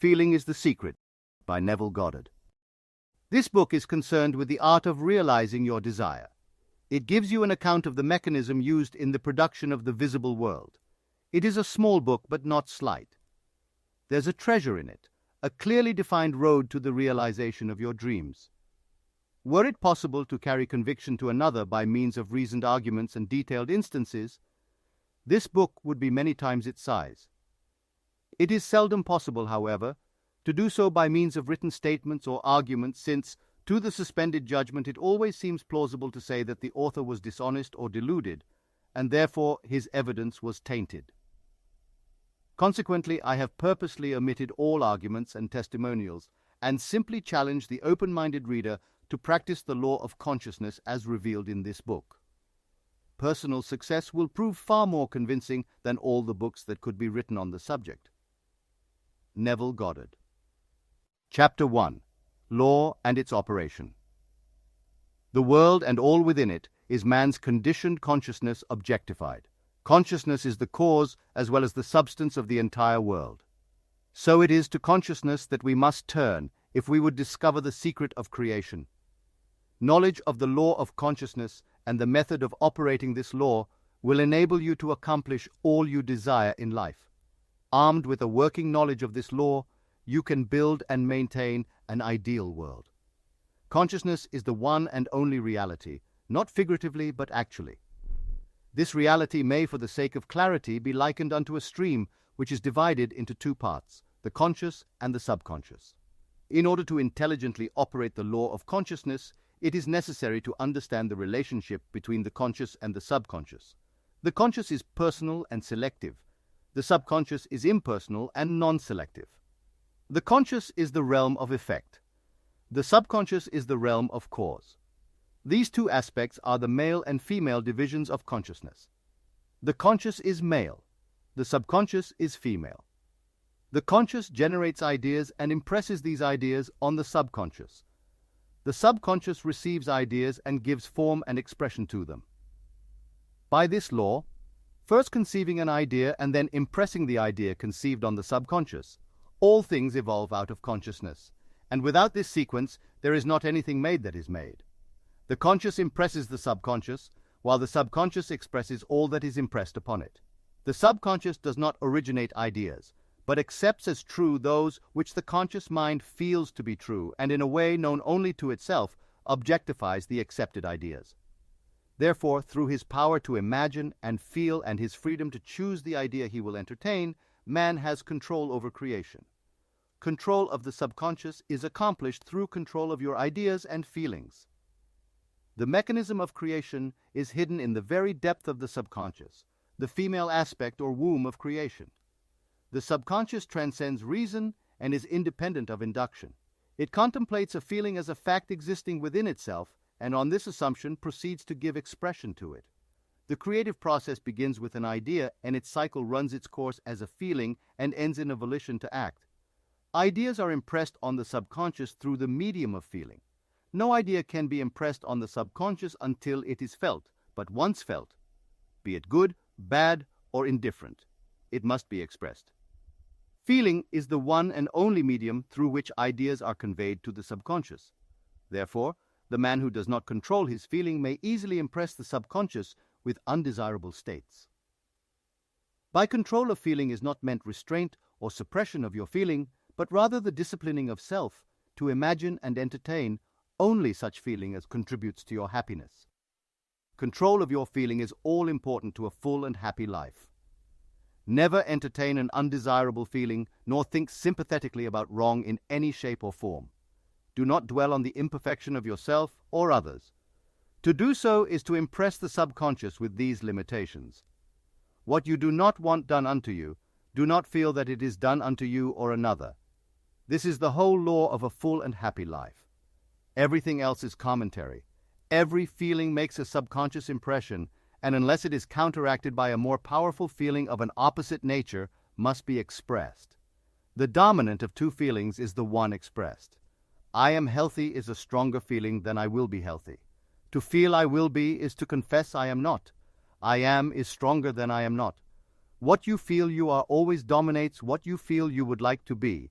Feeling is the Secret by Neville Goddard. This book is concerned with the art of realizing your desire. It gives you an account of the mechanism used in the production of the visible world. It is a small book, but not slight. There's a treasure in it, a clearly defined road to the realization of your dreams. Were it possible to carry conviction to another by means of reasoned arguments and detailed instances, this book would be many times its size. It is seldom possible, however, to do so by means of written statements or arguments, since, to the suspended judgment, it always seems plausible to say that the author was dishonest or deluded, and therefore his evidence was tainted. Consequently, I have purposely omitted all arguments and testimonials, and simply challenge the open-minded reader to practice the law of consciousness as revealed in this book. Personal success will prove far more convincing than all the books that could be written on the subject. Neville Goddard. Chapter 1. Law and its Operation. The world and all within it is man's conditioned consciousness objectified. Consciousness is the cause as well as the substance of the entire world. So it is to consciousness that we must turn if we would discover the secret of creation. Knowledge of the law of consciousness and the method of operating this law will enable you to accomplish all you desire in life. Armed with a working knowledge of this law, you can build and maintain an ideal world. Consciousness is the one and only reality, not figuratively but actually. This reality may, for the sake of clarity, be likened unto a stream which is divided into two parts, the conscious and the subconscious. In order to intelligently operate the law of consciousness, it is necessary to understand the relationship between the conscious and the subconscious. The conscious is personal and selective. The subconscious is impersonal and non-selective. The conscious is the realm of effect. The subconscious is the realm of cause. These two aspects are the male and female divisions of consciousness. The conscious is male. The subconscious is female. The conscious generates ideas and impresses these ideas on the subconscious. The subconscious receives ideas and gives form and expression to them. By this law, first conceiving an idea and then impressing the idea conceived on the subconscious, all things evolve out of consciousness, and without this sequence there is not anything made that is made. The conscious impresses the subconscious, while the subconscious expresses all that is impressed upon it. The subconscious does not originate ideas, but accepts as true those which the conscious mind feels to be true, and in a way known only to itself, objectifies the accepted ideas. Therefore, through his power to imagine and feel and his freedom to choose the idea he will entertain, man has control over creation. Control of the subconscious is accomplished through control of your ideas and feelings. The mechanism of creation is hidden in the very depth of the subconscious, the female aspect or womb of creation. The subconscious transcends reason and is independent of induction. It contemplates a feeling as a fact existing within itself, and on this assumption proceeds to give expression to it. The creative process begins with an idea, and its cycle runs its course as a feeling and ends in a volition to act. Ideas are impressed on the subconscious through the medium of feeling. No idea can be impressed on the subconscious until it is felt, but once felt, be it good, bad, or indifferent, it must be expressed. Feeling is the one and only medium through which ideas are conveyed to the subconscious. Therefore, the man who does not control his feeling may easily impress the subconscious with undesirable states. By control of feeling is not meant restraint or suppression of your feeling, but rather the disciplining of self to imagine and entertain only such feeling as contributes to your happiness. Control of your feeling is all important to a full and happy life. Never entertain an undesirable feeling, nor think sympathetically about wrong in any shape or form. Do not dwell on the imperfection of yourself or others. To do so is to impress the subconscious with these limitations. What you do not want done unto you, do not feel that it is done unto you or another. This is the whole law of a full and happy life. Everything else is commentary. Every feeling makes a subconscious impression, and unless it is counteracted by a more powerful feeling of an opposite nature, must be expressed. The dominant of two feelings is the one expressed. I am healthy is a stronger feeling than I will be healthy. To feel I will be is to confess I am not. I am is stronger than I am not. What you feel you are always dominates what you feel you would like to be.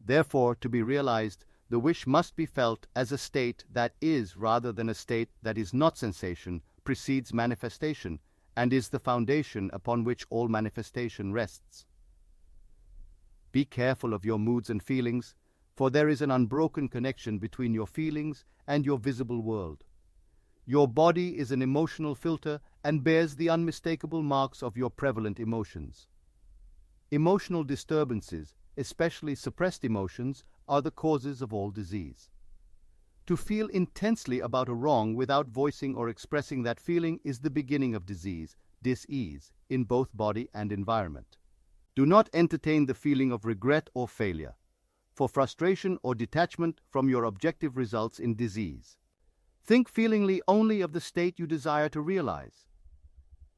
Therefore, to be realized, the wish must be felt as a state that is rather than a state that is not. Sensation precedes manifestation and is the foundation upon which all manifestation rests. Be careful of your moods and feelings, for there is an unbroken connection between your feelings and your visible world. Your body is an emotional filter and bears the unmistakable marks of your prevalent emotions. Emotional disturbances, especially suppressed emotions, are the causes of all disease. To feel intensely about a wrong without voicing or expressing that feeling is the beginning of disease, dis-ease, in both body and environment. Do not entertain the feeling of regret or failure, for frustration or detachment from your objective results in disease. Think feelingly only of the state you desire to realize.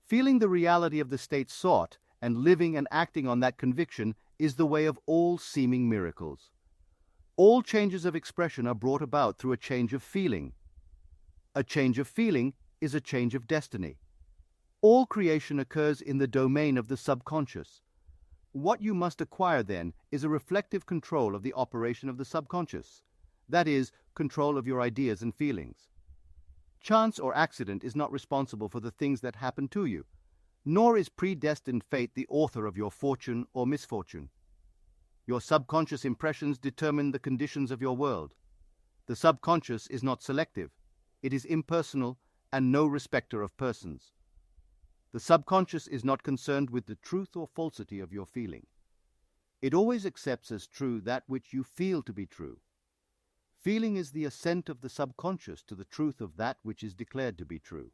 Feeling the reality of the state sought and living and acting on that conviction is the way of all seeming miracles. All changes of expression are brought about through a change of feeling. A change of feeling is a change of destiny. All creation occurs in the domain of the subconscious. What you must acquire then is a reflective control of the operation of the subconscious, that is, control of your ideas and feelings. Chance or accident is not responsible for the things that happen to you, nor is predestined fate the author of your fortune or misfortune. Your subconscious impressions determine the conditions of your world. The subconscious is not selective. It is impersonal and no respecter of persons. The subconscious is not concerned with the truth or falsity of your feeling. It always accepts as true that which you feel to be true. Feeling is the assent of the subconscious to the truth of that which is declared to be true.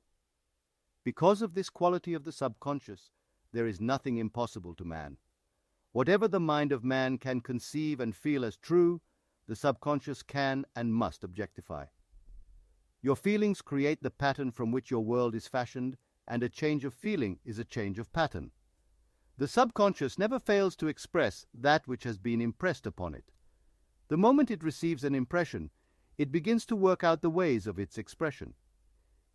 Because of this quality of the subconscious, there is nothing impossible to man. Whatever the mind of man can conceive and feel as true, the subconscious can and must objectify. Your feelings create the pattern from which your world is fashioned, and a change of feeling is a change of pattern. The subconscious never fails to express that which has been impressed upon it. The moment it receives an impression, it begins to work out the ways of its expression.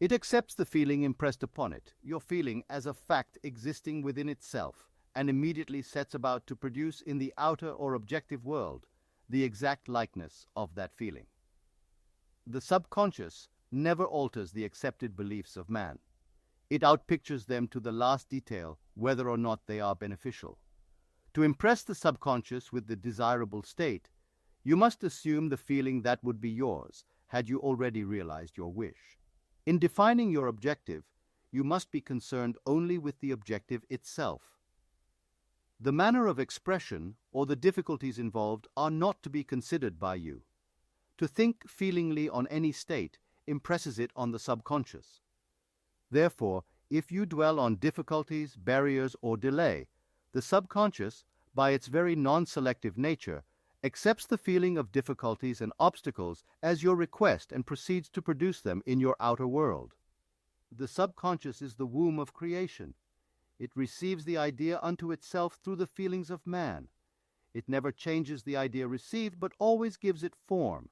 It accepts the feeling impressed upon it, your feeling, as a fact existing within itself, and immediately sets about to produce in the outer or objective world the exact likeness of that feeling. The subconscious never alters the accepted beliefs of man. It outpictures them to the last detail, whether or not they are beneficial. To impress the subconscious with the desirable state, you must assume the feeling that would be yours, had you already realized your wish. In defining your objective, you must be concerned only with the objective itself. The manner of expression or the difficulties involved are not to be considered by you. To think feelingly on any state impresses it on the subconscious. Therefore, if you dwell on difficulties, barriers, or delay, the subconscious, by its very non-selective nature, accepts the feeling of difficulties and obstacles as your request and proceeds to produce them in your outer world. The subconscious is the womb of creation. It receives the idea unto itself through the feelings of man. It never changes the idea received, but always gives it form.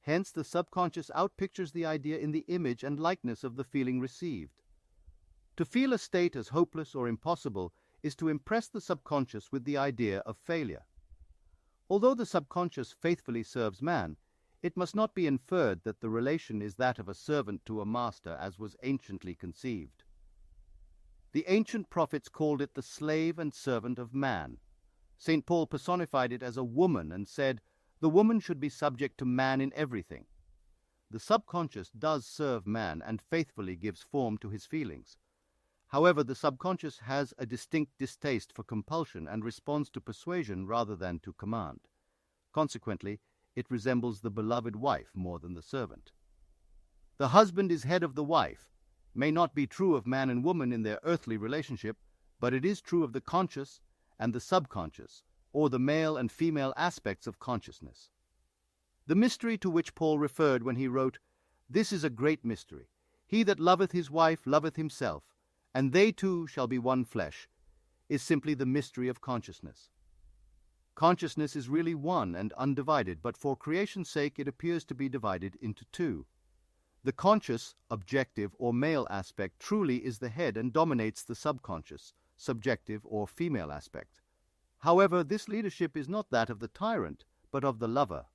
Hence, the subconscious outpictures the idea in the image and likeness of the feeling received. To feel a state as hopeless or impossible is to impress the subconscious with the idea of failure. Although the subconscious faithfully serves man, it must not be inferred that the relation is that of a servant to a master as was anciently conceived. The ancient prophets called it the slave and servant of man. St. Paul personified it as a woman and said, "The woman should be subject to man in everything." The subconscious does serve man and faithfully gives form to his feelings. However, the subconscious has a distinct distaste for compulsion and responds to persuasion rather than to command. Consequently, it resembles the beloved wife more than the servant. The husband is head of the wife may not be true of man and woman in their earthly relationship, but it is true of the conscious and the subconscious, or the male and female aspects of consciousness. The mystery to which Paul referred when he wrote, "This is a great mystery. He that loveth his wife loveth himself, and they two shall be one flesh," is simply the mystery of consciousness. Consciousness is really one and undivided, but for creation's sake it appears to be divided into two. The conscious, objective, or male aspect truly is the head and dominates the subconscious, subjective, or female aspect. However, this leadership is not that of the tyrant, but of the lover.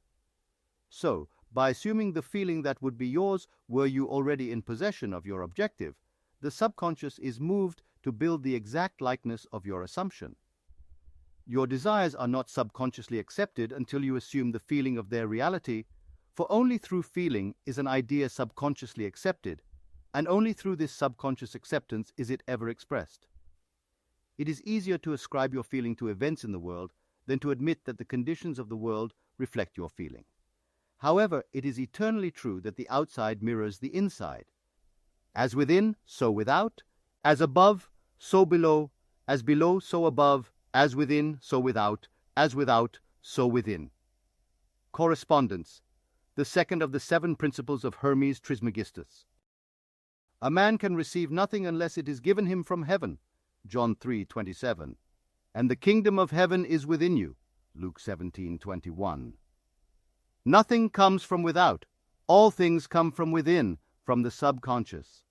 So, by assuming the feeling that would be yours were you already in possession of your objective, the subconscious is moved to build the exact likeness of your assumption. Your desires are not subconsciously accepted until you assume the feeling of their reality, for only through feeling is an idea subconsciously accepted, and only through this subconscious acceptance is it ever expressed. It is easier to ascribe your feeling to events in the world than to admit that the conditions of the world reflect your feeling. However, it is eternally true that the outside mirrors the inside. As within, so without, as above, so below, as below, so above, as within, so without, as without, so within. Correspondence, the second of the 7 principles of Hermes Trismegistus. A man can receive nothing unless it is given him from heaven, John 3:27, and the kingdom of heaven is within you, Luke 17:21. Nothing comes from without. All things come from within, from the subconscious.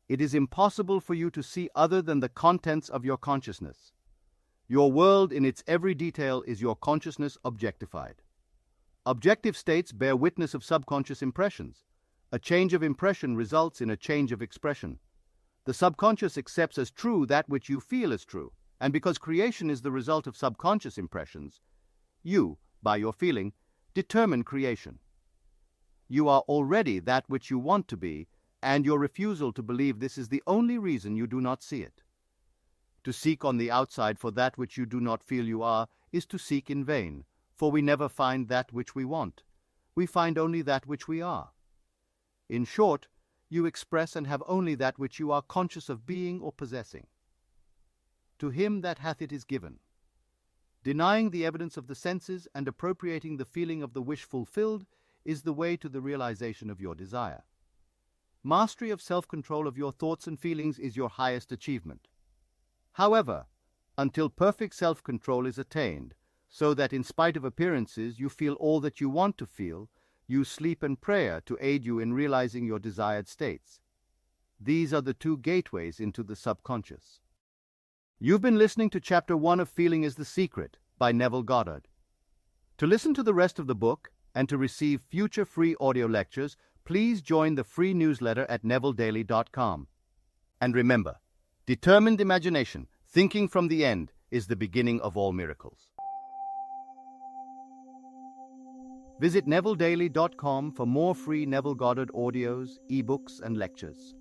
It is impossible for you to see other than the contents of your consciousness. Your world in its every detail is your consciousness objectified. Objective states bear witness of subconscious impressions. A change of impression results in a change of expression. The subconscious accepts as true that which you feel as true, and because creation is the result of subconscious impressions, you, by your feeling, determine creation. You are already that which you want to be, and your refusal to believe this is the only reason you do not see it. To seek on the outside for that which you do not feel you are is to seek in vain, for we never find that which we want. We find only that which we are. In short, you express and have only that which you are conscious of being or possessing. To him that hath it is given. Denying the evidence of the senses and appropriating the feeling of the wish fulfilled is the way to the realization of your desire. Mastery of self-control of your thoughts and feelings is your highest achievement. However, until perfect self-control is attained, so that in spite of appearances you feel all that you want to feel, you sleep and prayer to aid you in realizing your desired states. These are the 2 gateways into the subconscious. You've been listening to Chapter 1 of Feeling is the Secret by Neville Goddard. To listen to the rest of the book and to receive future free audio lectures, please join the free newsletter at nevilledaily.com. And remember, determined imagination, thinking from the end, is the beginning of all miracles. Visit nevilledaily.com for more free Neville Goddard audios, ebooks, and lectures.